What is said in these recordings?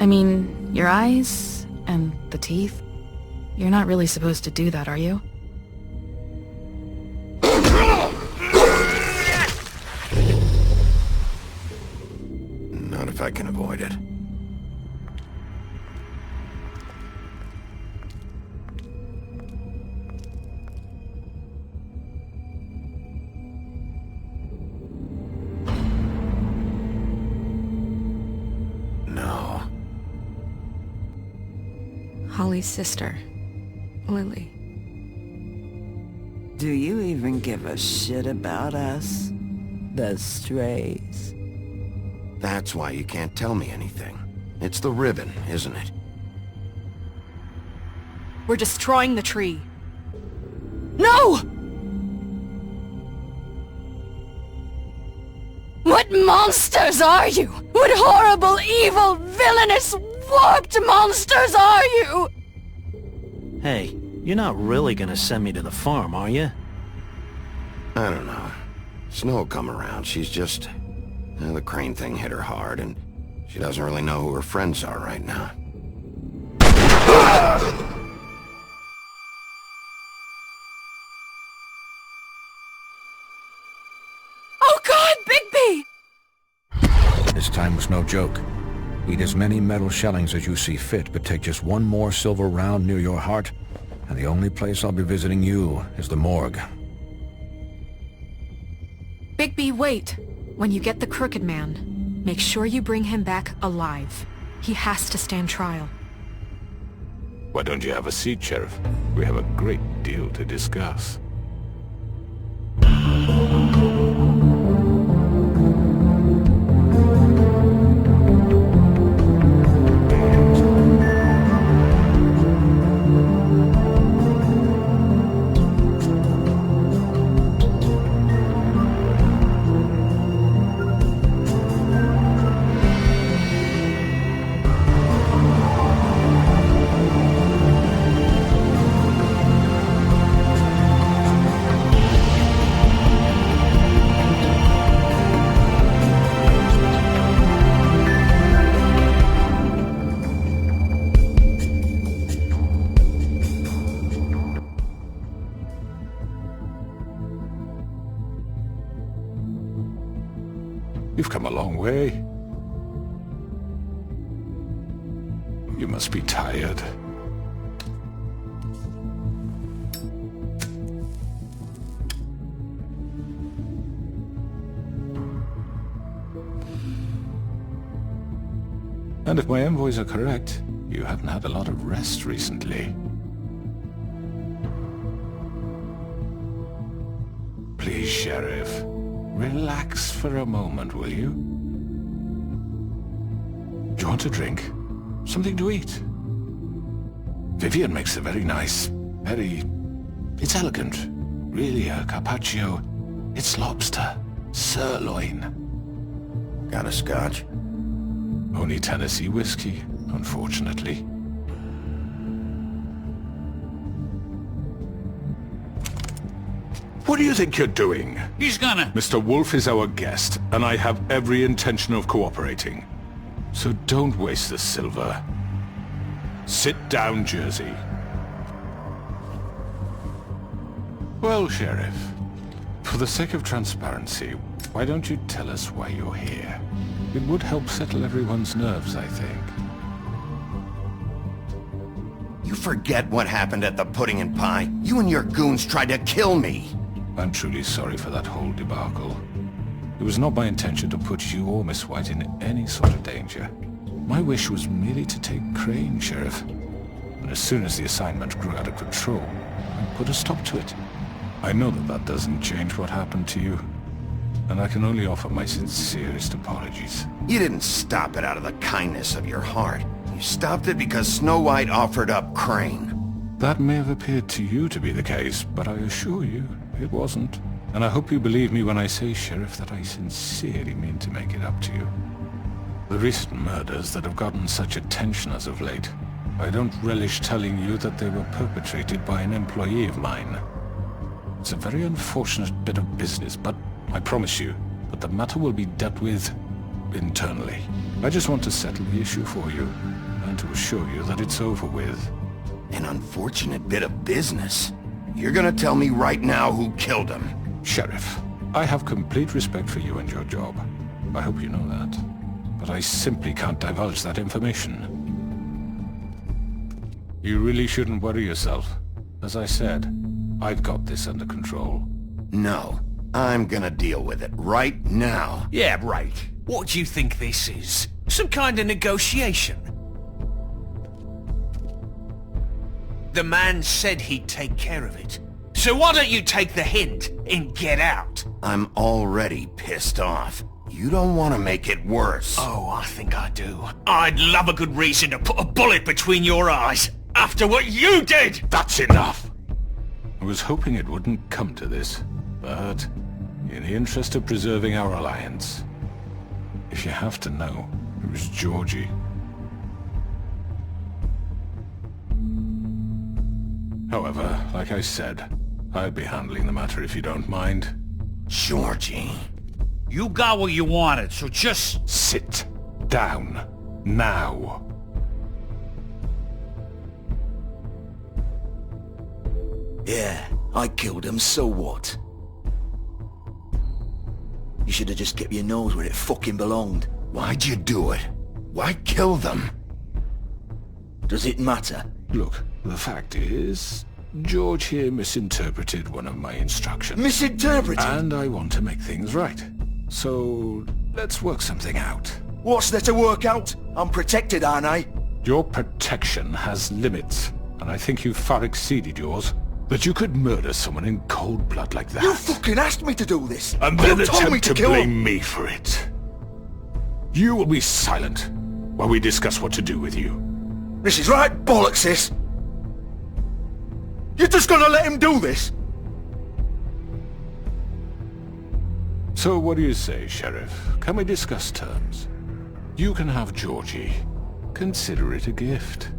I mean, your eyes and the teeth. You're not really supposed to do that, are you? Not if I can avoid it. No. Holly's sister, Lily. Do you even give a shit about us? The strays. That's why you can't tell me anything. It's the ribbon, isn't it? We're destroying the tree. No! What monsters are you? What horrible, evil, villainous, warped monsters are you? Hey, you're not really gonna send me to the farm, are you? I don't know. Snow will come around. She's just... the crane thing hit her hard, and she doesn't really know who her friends are right now. Oh God, Bigby! This time was no joke. Eat as many metal shellings as you see fit, but take just one more silver round near your heart, and the only place I'll be visiting you is the morgue. Bigby, wait. When you get the Crooked Man, make sure you bring him back alive. He has to stand trial. Why don't you have a seat, Sheriff? We have a great deal to discuss. You've come a long way. You must be tired. And if my envoys are correct, you haven't had a lot of rest recently. Please, Sheriff. Relax for a moment, will you? Do you want a drink? Something to eat? Vivian makes a very nice, it's elegant. Really a carpaccio. It's lobster. Sirloin. Got a scotch? Only Tennessee whiskey, unfortunately. What do you think you're doing? He's gonna... Mr. Wolf is our guest, and I have every intention of cooperating. So don't waste the silver. Sit down, Jersey. Well, Sheriff, for the sake of transparency, why don't you tell us why you're here? It would help settle everyone's nerves, I think. You forget what happened at the Pudding and Pie? You and your goons tried to kill me! I'm truly sorry for that whole debacle. It was not my intention to put you or Miss White in any sort of danger. My wish was merely to take Crane, Sheriff. And as soon as the assignment grew out of control, I put a stop to it. I know that that doesn't change what happened to you, and I can only offer my sincerest apologies. You didn't stop it out of the kindness of your heart. You stopped it because Snow White offered up Crane. That may have appeared to you to be the case, but I assure you, it wasn't. And I hope you believe me when I say, Sheriff, that I sincerely mean to make it up to you. The recent murders that have gotten such attention as of late, I don't relish telling you that they were perpetrated by an employee of mine. It's a very unfortunate bit of business, but I promise you that the matter will be dealt with internally. I just want to settle the issue for you, and to assure you that it's over with. An unfortunate bit of business. You're gonna tell me right now who killed him? Sheriff, I have complete respect for you and your job. I hope you know that. But I simply can't divulge that information. You really shouldn't worry yourself. As I said, I've got this under control. No, I'm gonna deal with it right now. Yeah, right. What do you think this is? Some kind of negotiation? The man said he'd take care of it. So why don't you take the hint and get out? I'm already pissed off. You don't want to make it worse. Oh, I think I do. I'd love a good reason to put a bullet between your eyes after what you did! That's enough! I was hoping it wouldn't come to this, but in the interest of preserving our alliance, if you have to know, it was Georgie. However, like I said, I'll be handling the matter if you don't mind. Georgie. You got what you wanted, so just... Sit down. Now. Yeah, I killed him, so what? You should have just kept your nose where it fucking belonged. Why'd you do it? Why kill them? Does it matter? Look, the fact is, George here misinterpreted one of my instructions. Misinterpreted? And I want to make things right. So, let's work something out. What's there to work out? I'm protected, aren't I? Your protection has limits, and I think you've far exceeded yours. That you could murder someone in cold blood like that. You fucking asked me to do this! And then you told me attempt to kill blame him. me for it. You will be silent while we discuss what to do with you. This is right bollocks, sis. You're just gonna let him do this? So what do you say, Sheriff? Can we discuss terms? You can have Georgie. Consider it a gift,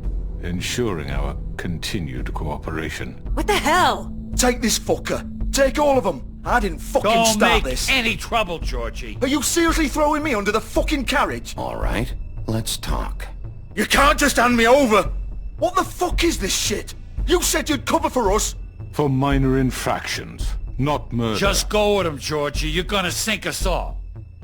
ensuring our continued cooperation. What the hell? Take this fucker. Take all of them. I didn't fucking Don't start make this. any trouble, Georgie. Are you seriously throwing me under the fucking carriage? All right, let's talk. You can't just hand me over. What the fuck is this shit? You said you'd cover for us. For minor infractions, not murder. Just go with him, Georgie. You're gonna sink us all.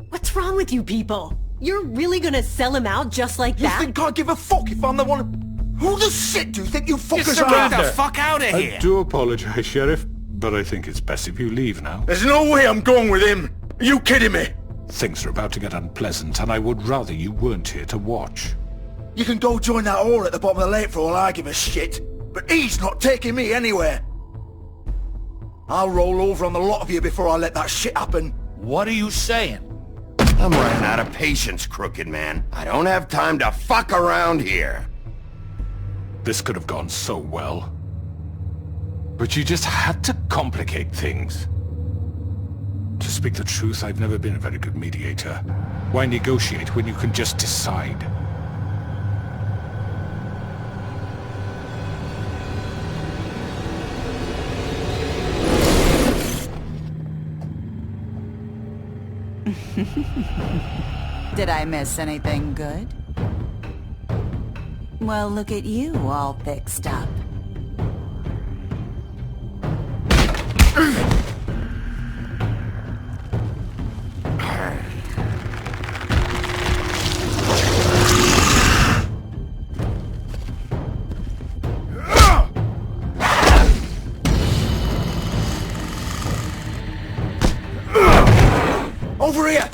What's wrong with you people? You're really gonna sell him out just like that? You think I give a fuck if I'm the one... Who the shit do you think you fuckers Get are? the fuck out of here! I do apologize, Sheriff, but I think it's best if you leave now. There's no way I'm going with him. Are you kidding me? Things are about to get unpleasant, and I would rather you weren't here to watch. You can go join that whore at the bottom of the lake for all I give a shit. But he's not taking me anywhere. I'll roll over on the lot of you before I let that shit happen. What are you saying? I'm running out of patience, crooked man. I don't have time to fuck around here. This could have gone so well. But you just had to complicate things. To speak the truth, I've never been a very good mediator. Why negotiate when you can just decide? Did I miss anything good? Well, look at you, all fixed up. Over here!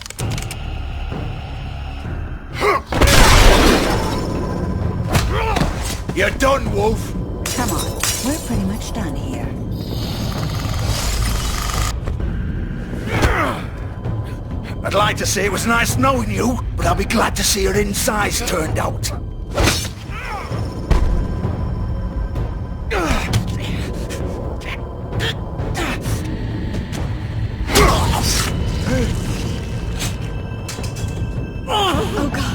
You're done, Wolf! Come on, we're pretty much done here. I'd like to say it was nice knowing you, but I'll be glad to see your insides turned out. Oh, God.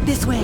This way.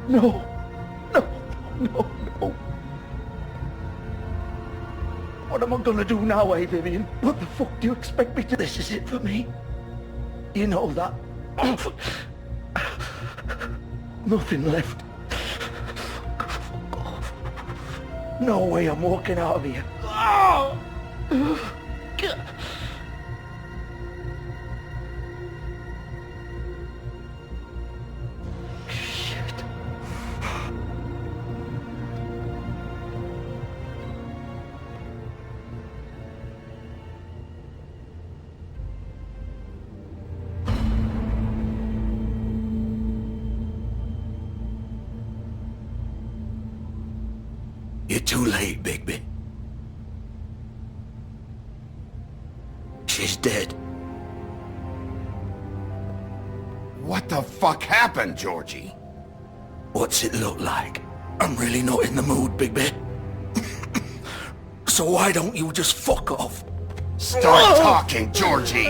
No. No. What am I gonna do now, eh, Vivian? What the fuck do you expect me to... This is it for me. You know that. Nothing left. Fuck off. No way I'm walking out of here. You're too late, Bigby. She's dead. What the fuck happened, Georgie? What's it look like? I'm really not in the mood, Bigby. So why don't you just fuck off? Start talking, Georgie!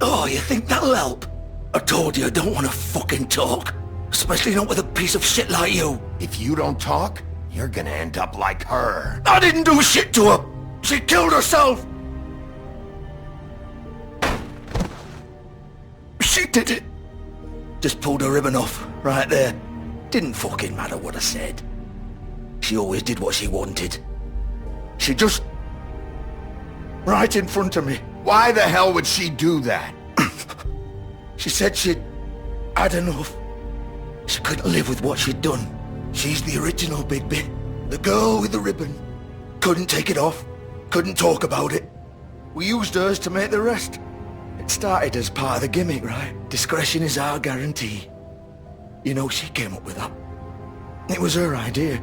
Oh, you think that'll help? I told you I don't want to fucking talk. Especially not with a piece of shit like you. If you don't talk, you're gonna end up like her. I didn't do shit to her. She killed herself. She did it. Just pulled her ribbon off, right there. Didn't fucking matter what I said. She always did what she wanted. She just... right in front of me. Why the hell would she do that? She said she'd had enough. She couldn't live with what she'd done. She's the original Bigby. The girl with the ribbon. Couldn't take it off. Couldn't talk about it. We used hers to make the rest. It started as part of the gimmick, right? Discretion is our guarantee. You know, she came up with that. It was her idea.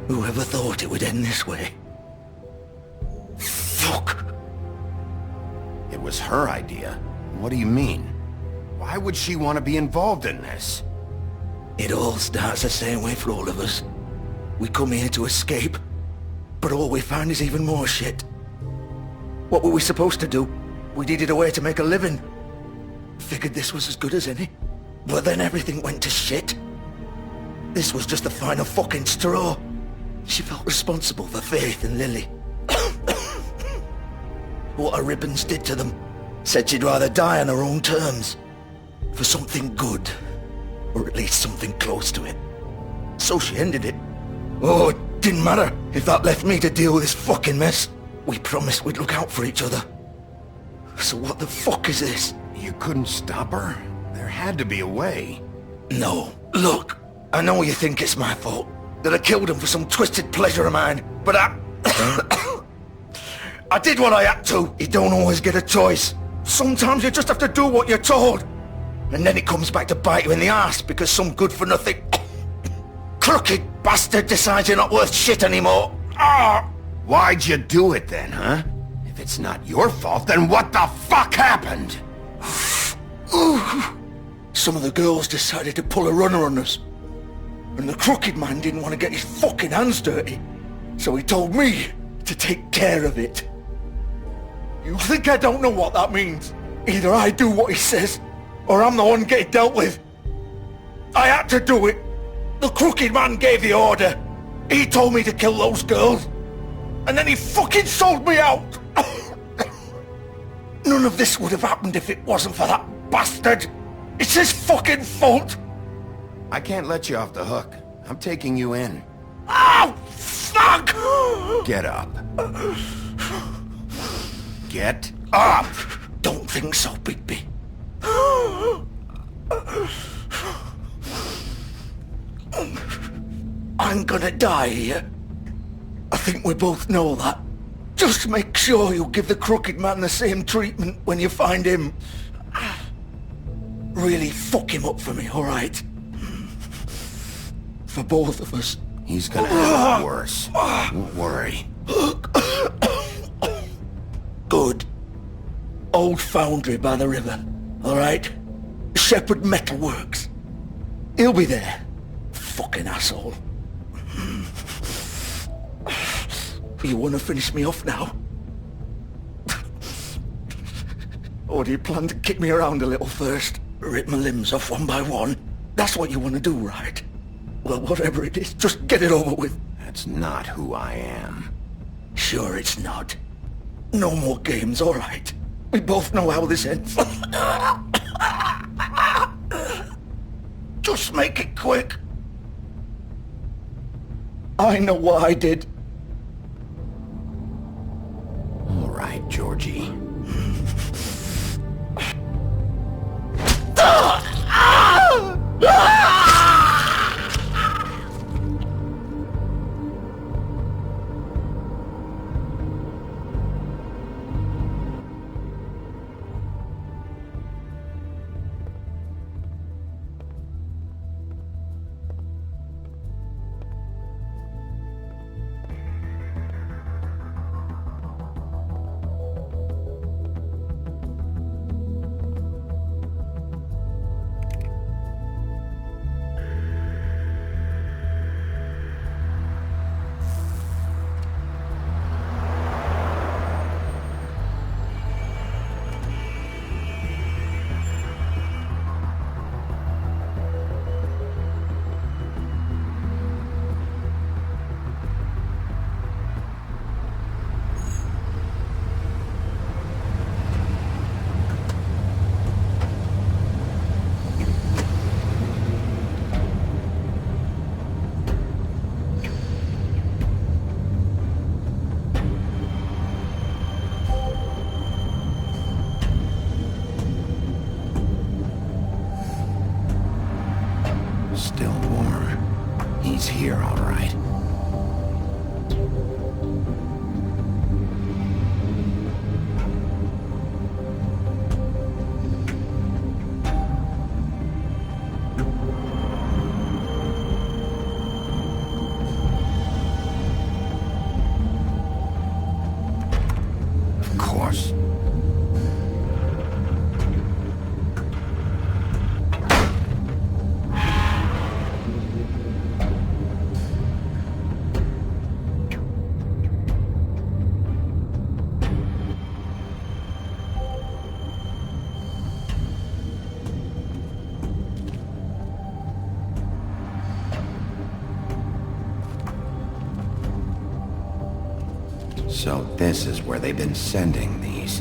Whoever thought it would end this way? Fuck. It was her idea? What do you mean? Why would she want to be involved in this? It all starts the same way for all of us. We come here to escape, but all we find is even more shit. What were we supposed to do? We needed a way to make a living. Figured this was as good as any. But then everything went to shit. This was just the final fucking straw. She felt responsible for Faith and Lily. What her ribbons did to them. Said she'd rather die on her own terms. For something good. Or at least something close to it. So she ended it. Oh, it didn't matter if that left me to deal with this fucking mess. We promised we'd look out for each other. So what the fuck is this? You couldn't stop her? There had to be a way. No. Look, I know you think it's my fault. That I killed him for some twisted pleasure of mine. But I did what I had to. You don't always get a choice. Sometimes you just have to do what you're told. And then it comes back to bite you in the arse because some good-for-nothing crooked bastard decides you're not worth shit anymore. Why'd you do it then, huh? If it's not your fault, then what the fuck happened? Some of the girls decided to pull a runner on us. And the crooked man didn't want to get his fucking hands dirty. So he told me to take care of it. You think I don't know what that means? Either I do what he says, or I'm the one getting dealt with. I had to do it. The crooked man gave the order. He told me to kill those girls. And then he fucking sold me out. None of this would have happened if it wasn't for that bastard. It's his fucking fault. I can't let you off the hook. I'm taking you in. Oh, fuck! Get up. Get up! Don't think so, Bigby. I'm gonna die here. I think we both know that. Just make sure you give the crooked man the same treatment when you find him. Really fuck him up for me, alright? For both of us. He's gonna have it worse. Don't worry. Good. Old foundry by the river, alright? Shepherd Metalworks. He'll be there. Fucking asshole. You wanna finish me off now? Or do you plan to kick me around a little first? Rip my limbs off one by one? That's what you want to do, right? Well, whatever it is, just get it over with. That's not who I am. Sure it's not. No more games, all right? We both know how this ends. Just make it quick. I know what I did. All right, Georgie. Still warm. He's here, all right. Of course. So this is where they've been sending these.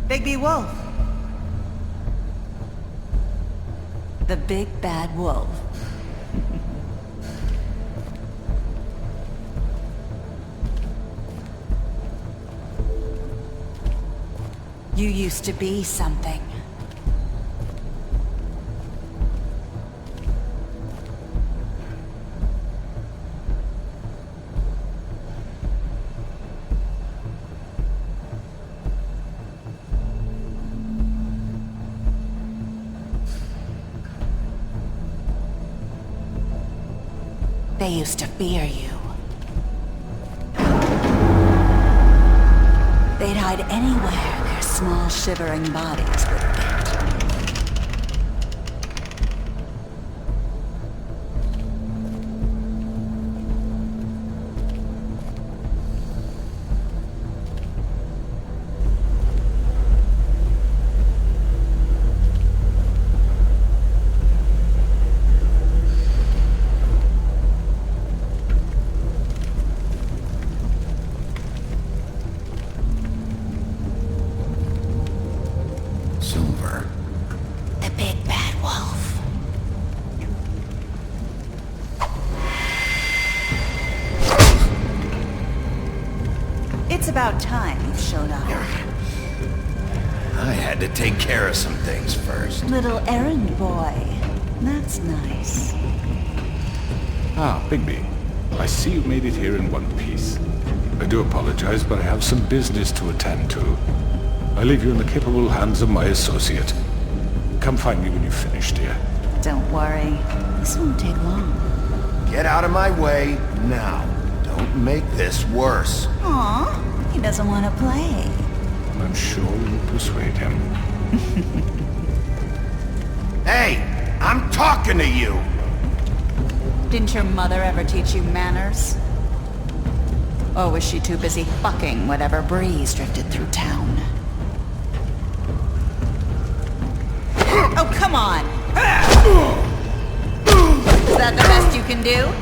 Big Wolf. The big bad wolf. You used to be something. They used to fear you. They'd hide anywhere their small shivering bodies would fit. It's about time you showed up. I had to take care of some things first. Little errand boy. That's nice. Ah, Bigby. I see you made it here in one piece. I do apologize, but I have some business to attend to. I leave you in the capable hands of my associate. Come find me when you've finished, dear. Don't worry. This won't take long. Get out of my way now. Don't make this worse. Aw, he doesn't want to play. My I'm sure you'll persuade him. Hey, I'm talking to you! Didn't your mother ever teach you manners? Or was she too busy fucking whatever breeze drifted through town? Oh, come on! Is that the best you can do?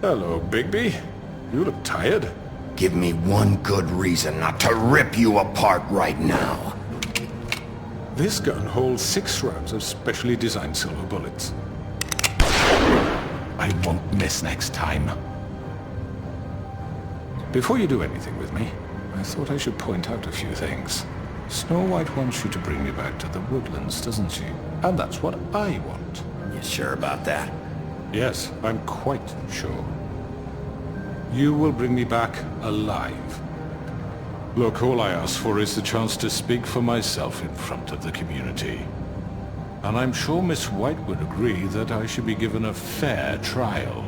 Hello, Bigby. You look tired. Give me one good reason not to rip you apart right now. This gun holds 6 rounds of specially designed silver bullets. I won't miss next time. Before you do anything with me, I thought I should point out a few things. Snow White wants you to bring me back to the woodlands, doesn't she? And that's what I want. You sure about that? Yes, I'm quite sure. You will bring me back alive. Look, all I ask for is the chance to speak for myself in front of the community. And I'm sure Miss White would agree that I should be given a fair trial.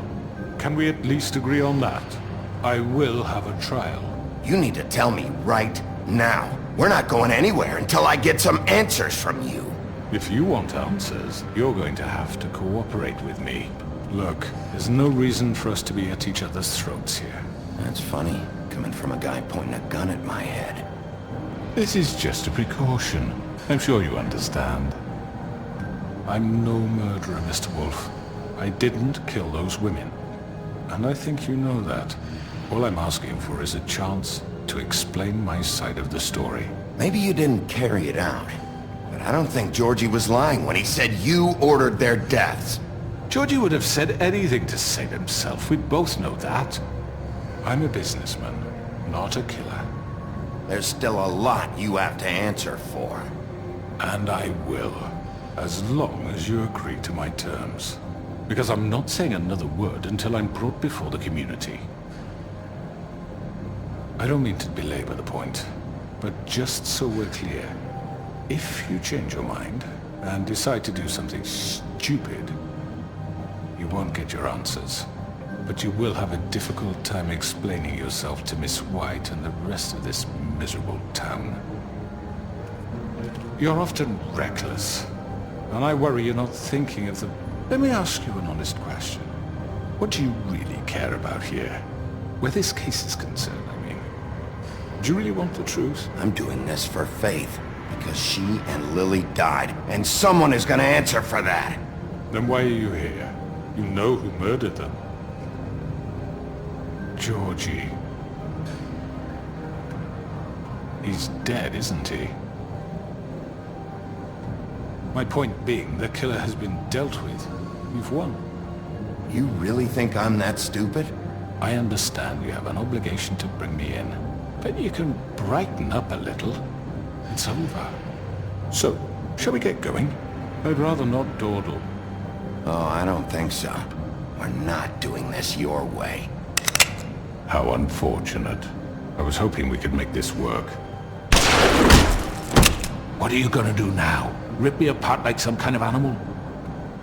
Can we at least agree on that? I will have a trial. You need to tell me right now. We're not going anywhere until I get some answers from you. If you want answers, you're going to have to cooperate with me. Look, there's no reason for us to be at each other's throats here. That's funny, coming from a guy pointing a gun at my head. This is just a precaution. I'm sure you understand. I'm no murderer, Mr. Wolf. I didn't kill those women. And I think you know that. All I'm asking for is a chance to explain my side of the story. Maybe you didn't carry it out, but I don't think Georgie was lying when he said you ordered their deaths. Georgie would have said anything to save himself. We both know that. I'm a businessman, not a killer. There's still a lot you have to answer for. And I will, as long as you agree to my terms. Because I'm not saying another word until I'm brought before the community. I don't mean to belabor the point, but just so we're clear, if you change your mind and decide to do something stupid, you won't get your answers, but you will have a difficult time explaining yourself to Miss White and the rest of this miserable town. You're often reckless, and I worry you're not thinking of the... Let me ask you an honest question. What do you really care about here? Where this case is concerned, I mean. Do you really want the truth? I'm doing this for Faith, because she and Lily died, and someone is gonna answer for that. Then why are you here? You know who murdered them. Georgie. He's dead, isn't he? My point being, the killer has been dealt with. You've won. You really think I'm that stupid? I understand you have an obligation to bring me in, but you can brighten up a little. It's over. So, shall we get going? I'd rather not dawdle. Oh, I don't think so. We're not doing this your way. How unfortunate. I was hoping we could make this work. What are you gonna do now? Rip me apart like some kind of animal?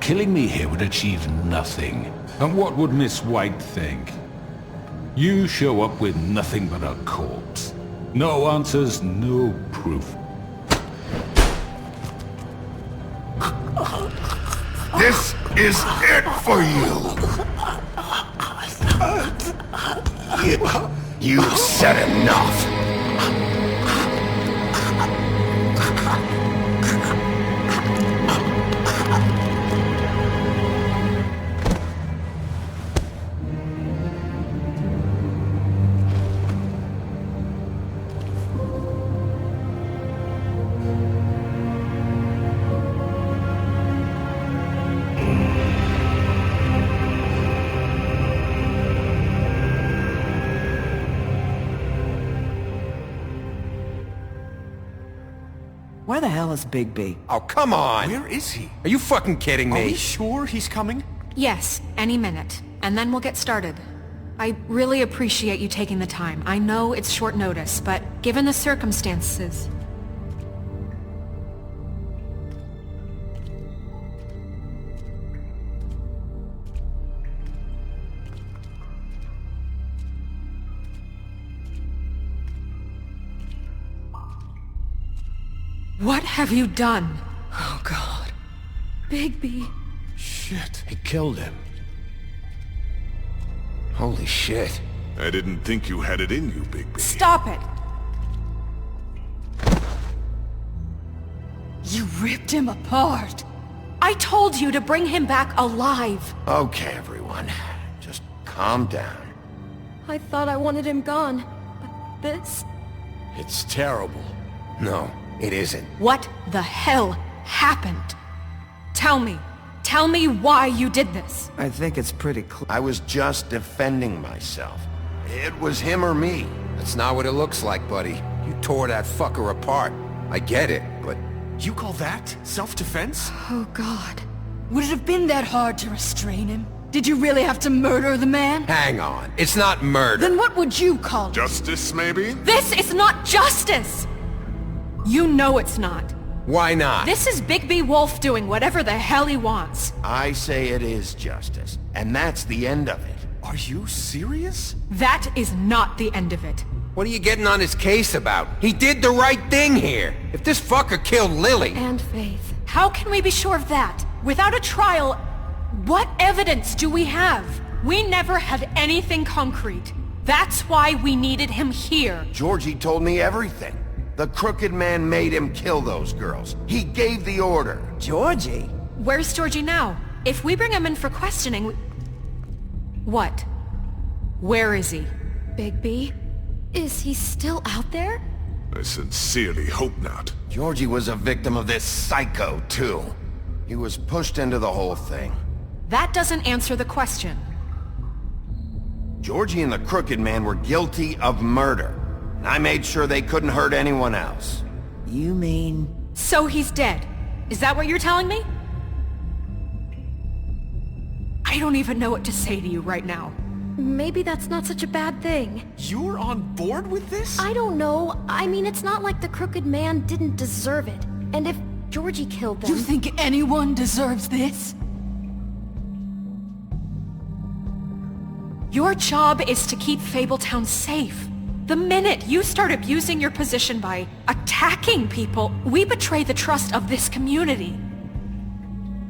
Killing me here would achieve nothing. And what would Miss White think? You show up with nothing but a corpse. No answers, no proof. This is it for you! You've said enough! Where the hell is Bigby? Oh, come on! Where is he? Are you fucking kidding me? Are we sure he's coming? Yes, any minute. And then we'll get started. I really appreciate you taking the time. I know it's short notice, but given the circumstances... What have you done? Oh, God. Bigby. Shit. He killed him. Holy shit. I didn't think you had it in you, Bigby. Stop it! You ripped him apart. I told you to bring him back alive. Okay, everyone. Just calm down. I thought I wanted him gone, but this... It's terrible. No, it isn't. What the hell happened? Tell me why you did this. I think it's pretty clear. I was just defending myself. It was him or me. That's not what it looks like, buddy. You tore that fucker apart. I get it, but... You call that self-defense? Oh, God. Would it have been that hard to restrain him? Did you really have to murder the man? Hang on. It's not murder. Then what would you call it? Justice, maybe? This is not justice! You know it's not. Why not? This is Bigby Wolf doing whatever the hell he wants. I say it is justice, and that's the end of it. Are you serious? That is not the end of it. What are you getting on his case about? He did the right thing here. If this fucker killed Lily... And Faith. How can we be sure of that? Without a trial, what evidence do we have? We never had anything concrete. That's why we needed him here. Georgie told me everything. The crooked man made him kill those girls. He gave the order. Georgie? Where's Georgie now? If we bring him in for questioning... What? Where is he? Bigby? Is he still out there? I sincerely hope not. Georgie was a victim of this psycho, too. He was pushed into the whole thing. That doesn't answer the question. Georgie and the crooked man were guilty of murder. And I made sure they couldn't hurt anyone else. You mean... So he's dead. Is that what you're telling me? I don't even know what to say to you right now. Maybe that's not such a bad thing. You're on board with this? I don't know. I mean, it's not like the crooked man didn't deserve it. And if Georgie killed them... You think anyone deserves this? Your job is to keep Fabletown safe. The minute you start abusing your position by attacking people, we betray the trust of this community.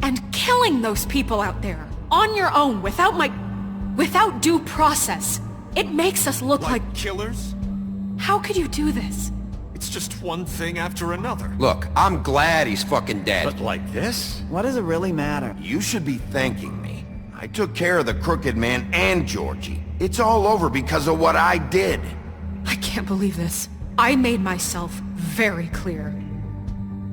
And killing those people out there, on your own, without due process, it makes us look like... killers? How could you do this? It's just one thing after another. Look, I'm glad he's fucking dead. But like this? What does it really matter? You should be thanking me. I took care of the crooked man and Georgie. It's all over because of what I did. I can't believe this. I made myself very clear.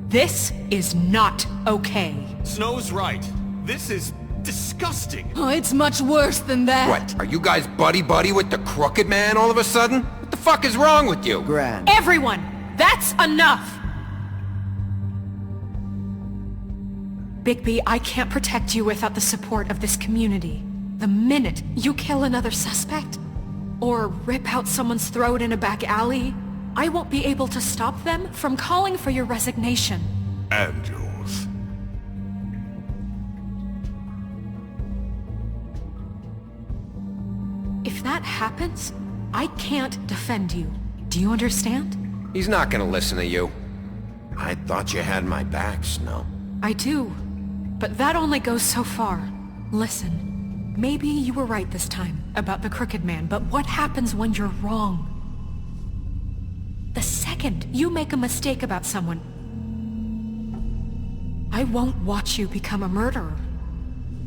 This is not okay. Snow's right. This is disgusting. Oh, it's much worse than that. What, are you guys buddy-buddy with the crooked man all of a sudden? What the fuck is wrong with you? Gran. Everyone! That's enough! Bigby, I can't protect you without the support of this community. The minute you kill another suspect, or rip out someone's throat in a back alley, I won't be able to stop them from calling for your resignation. And yours. If that happens, I can't defend you. Do you understand? He's not gonna listen to you. I thought you had my back, Snow. I do, but that only goes so far. Listen, maybe you were right this time about the crooked man, but what happens when you're wrong? The second you make a mistake about someone, I won't watch you become a murderer.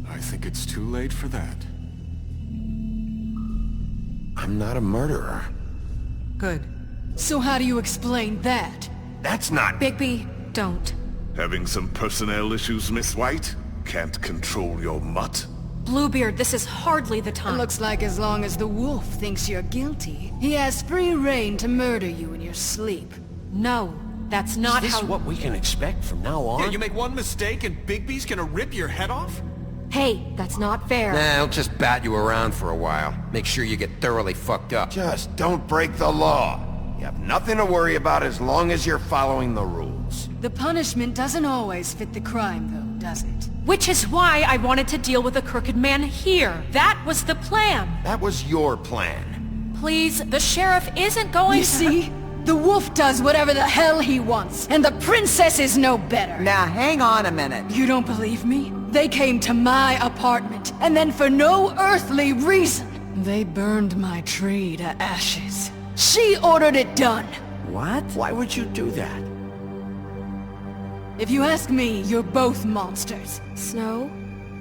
I think it's too late for that. I'm not a murderer. Good. So how do you explain that? That's not... Bigby, don't. Having some personnel issues, Miss White? Can't control your mutt? Bluebeard, this is hardly the time. It looks like as long as the wolf thinks you're guilty, he has free reign to murder you in your sleep. No, that's not Is this how... what we can expect from now on? Yeah, you make one mistake and Bigby's gonna rip your head off? Hey, that's not fair. Nah, I'll just bat you around for a while. Make sure you get thoroughly fucked up. Just don't break the law. You have nothing to worry about as long as you're following the rules. The punishment doesn't always fit the crime, though, does it? Which is why I wanted to deal with the crooked man here. That was the plan. That was your plan. Please, the sheriff isn't going You to... see? The wolf does whatever the hell he wants, and the princess is no better. Now, hang on a minute. You don't believe me? They came to my apartment, and then for no earthly reason, they burned my tree to ashes. She ordered it done. What? Why would you do that? If you ask me, you're both monsters. Snow?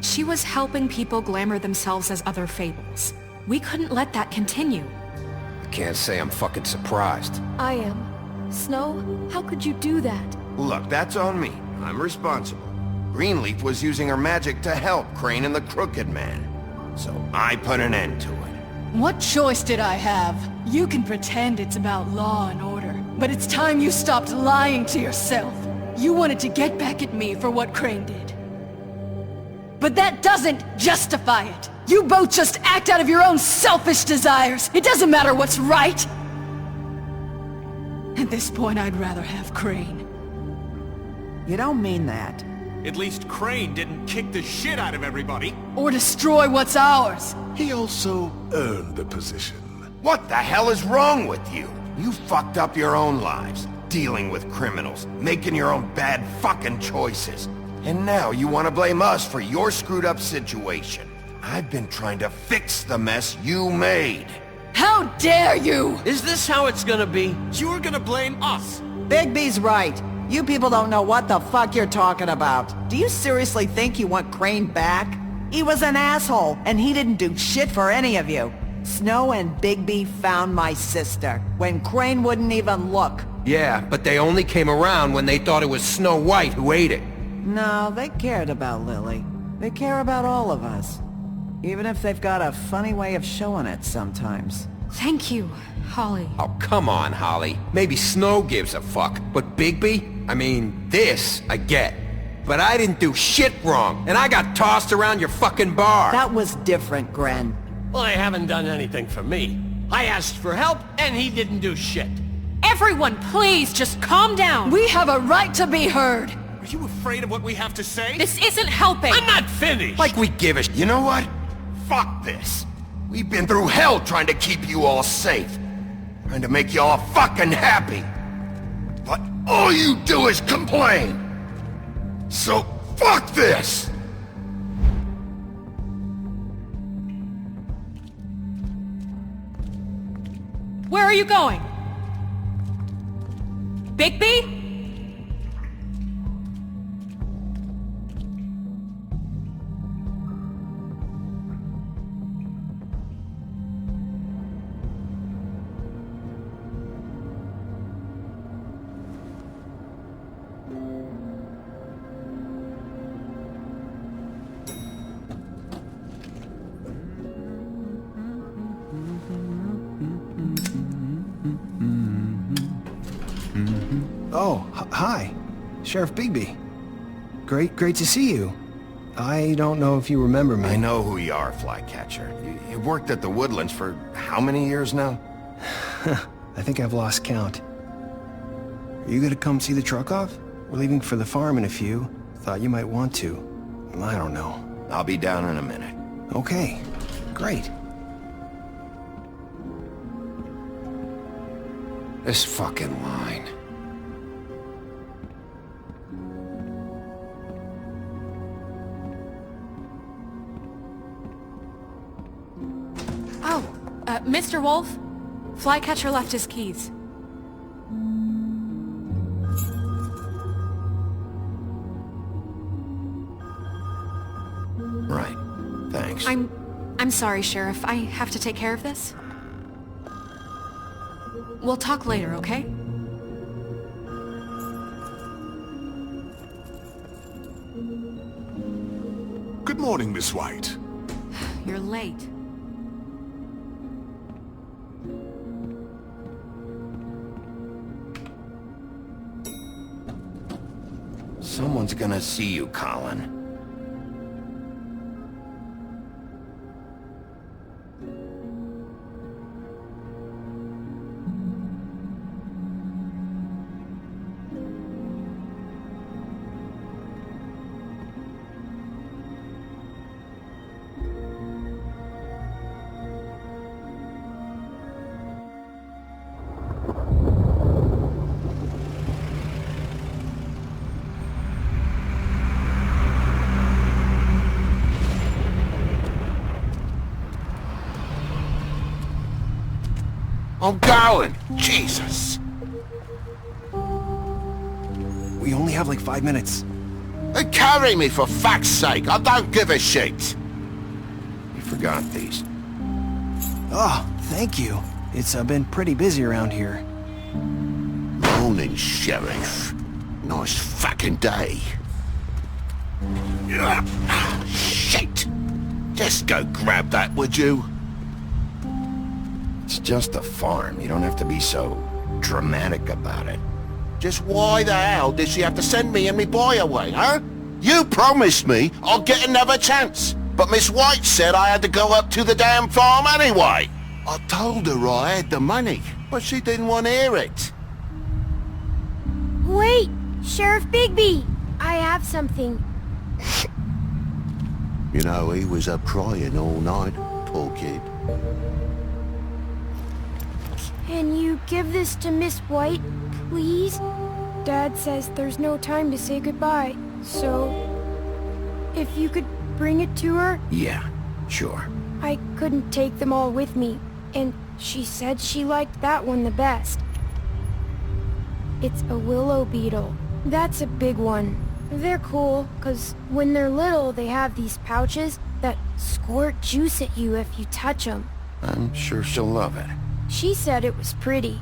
She was helping people glamour themselves as other fables. We couldn't let that continue. Can't say I'm fucking surprised. I am. Snow, how could you do that? Look, that's on me. I'm responsible. Greenleaf was using her magic to help Crane and the Crooked Man. So I put an end to it. What choice did I have? You can pretend it's about law and order, but it's time you stopped lying to yourself. You wanted to get back at me for what Crane did. But that doesn't justify it. You both just act out of your own selfish desires. It doesn't matter what's right. At this point, I'd rather have Crane. You don't mean that. At least Crane didn't kick the shit out of everybody. Or destroy what's ours. He also earned the position. What the hell is wrong with you? You fucked up your own lives, dealing with criminals, making your own bad fucking choices. And now you want to blame us for your screwed up situation. I've been trying to fix the mess you made. How dare you! Is this how it's gonna be? You're gonna blame us. Bigby's right. You people don't know what the fuck you're talking about. Do you seriously think you want Crane back? He was an asshole, and he didn't do shit for any of you. Snow and Bigby found my sister, when Crane wouldn't even look. Yeah, but they only came around when they thought it was Snow White who ate it. No, they cared about Lily. They care about all of us. Even if they've got a funny way of showing it sometimes. Thank you, Holly. Oh, come on, Holly. Maybe Snow gives a fuck, but Bigby? I mean, this, I get. But I didn't do shit wrong, and I got tossed around your fucking bar. That was different, Gren. Well, they haven't done anything for me. I asked for help, and he didn't do shit. Everyone, please, just calm down. We have a right to be heard. Are you afraid of what we have to say? This isn't helping. I'm not finished. Like we give a... You know what? Fuck this. We've been through hell trying to keep you all safe. Trying to make you all fucking happy. But all you do is complain. So fuck this! Where are you going? Bigby? Oh, hi. Sheriff Bigby. Great to see you. I don't know if you remember me. I know who you are, Flycatcher. You've worked at the Woodlands for how many years now? I think I've lost count. Are you gonna come see the truck off? We're leaving for the farm in a few. Thought you might want to. I don't know. I'll be down in a minute. Okay, great. This fucking line. Oh, Mr. Wolf? Flycatcher left his keys. Right. Thanks. I'm sorry, Sheriff. I have to take care of this. We'll talk later, okay? Good morning, Miss White. You're late. Someone's gonna see you, Colin. I'm going! Jesus! We only have like 5 minutes. Carry me, for fuck's sake! I don't give a shit! You forgot these. Oh, thank you. It's been pretty busy around here. Morning, Sheriff. Nice fucking day. Shit! Just go grab that, would you? It's just a farm. You don't have to be so dramatic about it. Just why the hell did she have to send me and me boy away, huh? You promised me I'll get another chance, but Miss White said I had to go up to the damn farm anyway. I told her I had the money, but she didn't want to hear it. Wait! Sheriff Bigby! I have something. You know, he was up crying all night, poor kid. Can you give this to Miss White, please? Dad says there's no time to say goodbye, so... if you could bring it to her? Yeah, sure. I couldn't take them all with me, and she said she liked that one the best. It's a willow beetle. That's a big one. They're cool, 'cause when they're little, they have these pouches that squirt juice at you if you touch them. I'm sure she'll love it. She said it was pretty.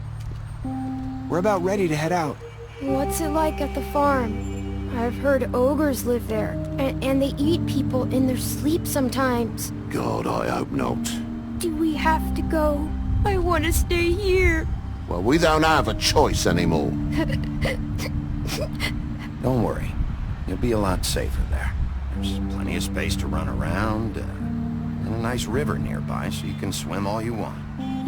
We're about ready to head out. What's it like at the farm? I've heard ogres live there, and they eat people in their sleep sometimes. God, I hope not. Do we have to go? I want to stay here. Well, we don't have a choice anymore. Don't worry. You'll be a lot safer there. There's plenty of space to run around, and a nice river nearby so you can swim all you want.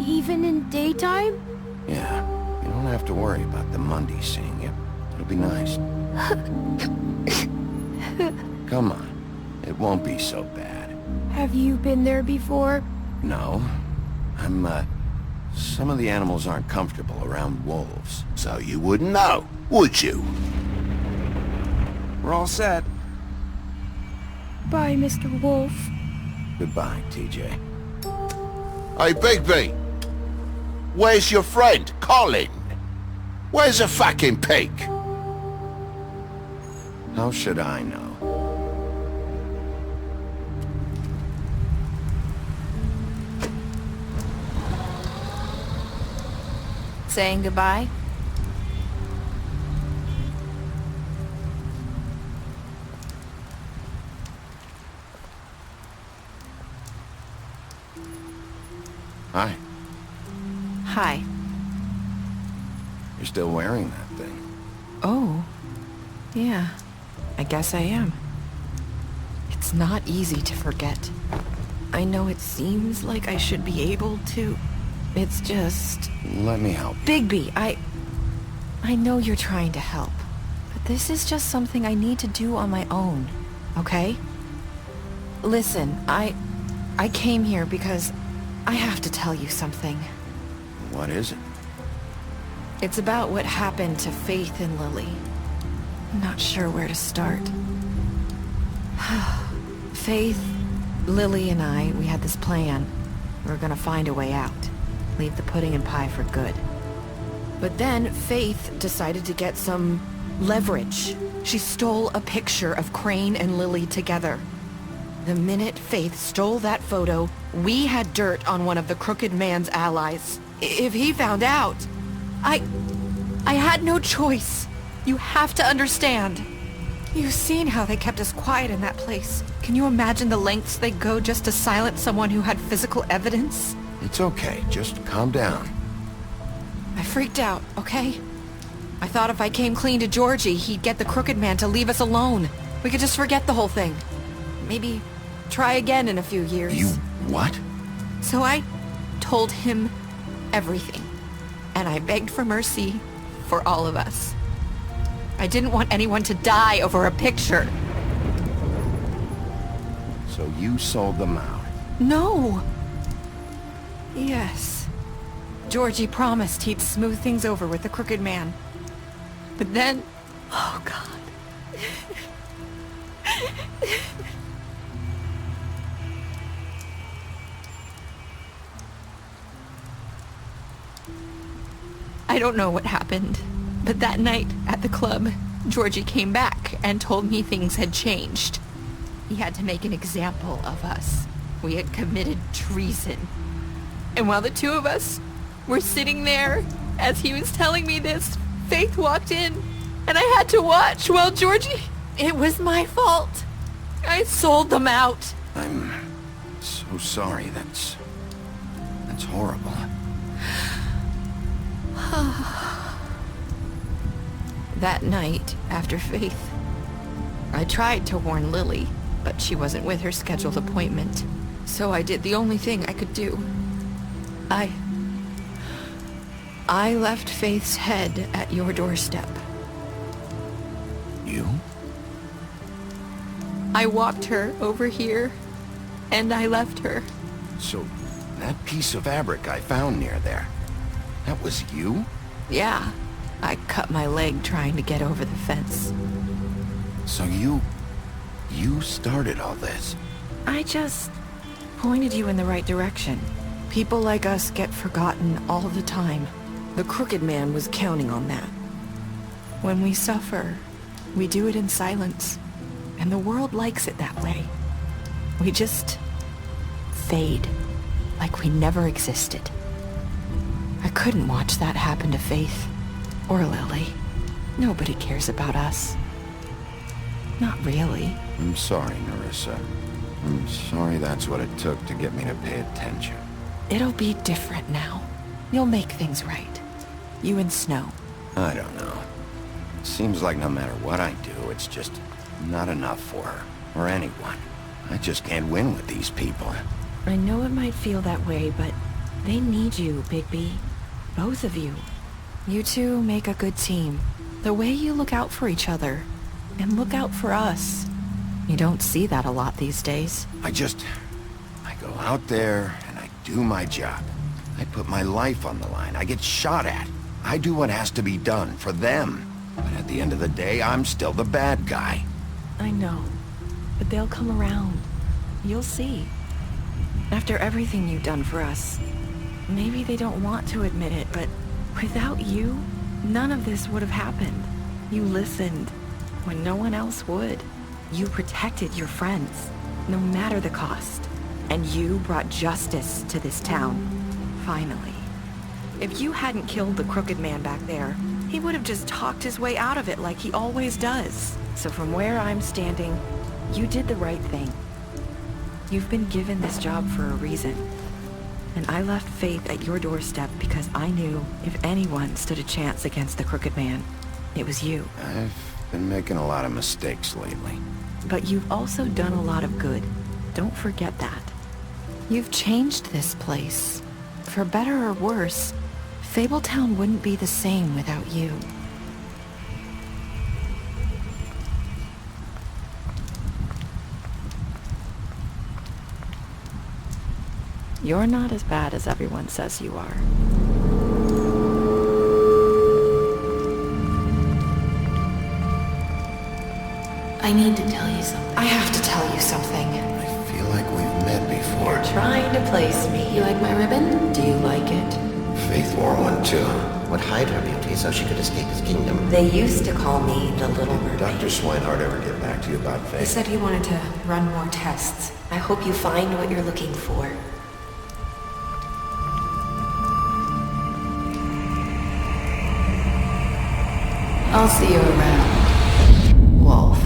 Even in daytime? Yeah, you don't have to worry about the Monday seeing you. It'll be nice. Come on. It won't be so bad. Have you been there before? No. Some of the animals aren't comfortable around wolves. So you wouldn't know, would you? We're all set. Bye, Mr. Wolf. Goodbye, TJ. Hey, Bigby! Where's your friend, Colin? Where's the fucking pig? How should I know? Saying goodbye? Hi. Hi. You're still wearing that thing. Oh. Yeah. I guess I am. It's not easy to forget. I know it seems like I should be able to. It's just... Let me help. Bigby, I know you're trying to help. But this is just something I need to do on my own. Okay? Listen, I came here because I have to tell you something. What is it? It's about what happened to Faith and Lily. I'm not sure where to start. Faith, Lily, and I, we had this plan. We were gonna find a way out. Leave the pudding and pie for good. But then Faith decided to get some leverage. She stole a picture of Crane and Lily together. The minute Faith stole that photo, we had dirt on one of the crooked man's allies. If he found out, I had no choice. You have to understand. You've seen how they kept us quiet in that place. Can you imagine the lengths they go just to silence someone who had physical evidence? It's okay. Just calm down. I freaked out, okay? I thought if I came clean to Georgie, he'd get the crooked man to leave us alone. We could just forget the whole thing. Maybe try again in a few years. You what? So I told him everything. And I begged for mercy for all of us. I didn't want anyone to die over a picture. So you sold them out? No. Yes. Georgie promised he'd smooth things over with the crooked man. But then... Oh, God. I don't know what happened, but that night at the club, Georgie came back and told me things had changed. He had to make an example of us. We had committed treason. And while the two of us were sitting there, as he was telling me this, Faith walked in, and I had to watch while Georgie... It was my fault. I sold them out. I'm so sorry. That's horrible. That night, after Faith, I tried to warn Lily, but she wasn't with her scheduled appointment. So I did the only thing I could do. I left Faith's head at your doorstep. You? I walked her over here, and I left her. So, that piece of fabric I found near there, that was you? Yeah, I cut my leg trying to get over the fence. So you started all this? I just pointed you in the right direction. People like us get forgotten all the time. The Crooked Man was counting on that. When we suffer, we do it in silence. And the world likes it that way. We just fade, like we never existed. I couldn't watch that happen to Faith, or Lily. Nobody cares about us. Not really. I'm sorry, Nerissa. I'm sorry that's what it took to get me to pay attention. It'll be different now. You'll make things right. You and Snow. I don't know. It seems like no matter what I do, it's just not enough for her, or anyone. I just can't win with these people. I know it might feel that way, but they need you, Bigby. Both of you. You two make a good team. The way you look out for each other, and look out for us. You don't see that a lot these days. I go out there, and I do my job. I put my life on the line. I get shot at. I do what has to be done for them. But at the end of the day, I'm still the bad guy. I know, but they'll come around. You'll see. After everything you've done for us, maybe they don't want to admit it, but without you, none of this would have happened. You listened when no one else would. You protected your friends, no matter the cost. And you brought justice to this town, finally. If you hadn't killed the Crooked Man back there, he would have just talked his way out of it like he always does. So from where I'm standing, you did the right thing. You've been given this job for a reason. And I left Faith at your doorstep because I knew if anyone stood a chance against the Crooked Man, it was you. I've been making a lot of mistakes lately. But you've also done a lot of good. Don't forget that. You've changed this place. For better or worse, Fabletown wouldn't be the same without you. You're not as bad as everyone says you are. I need to tell you something. I have to tell you something. I feel like we've met before. You're trying to place me. You like my ribbon? Do you like it? Faith wore one too. Would hide her beauty so she could escape his kingdom. They used to call me the Little Mermaid. Dr. Swinehart ever get back to you about Faith? He said he wanted to run more tests. I hope you find what you're looking for. I'll see you around, Wolf.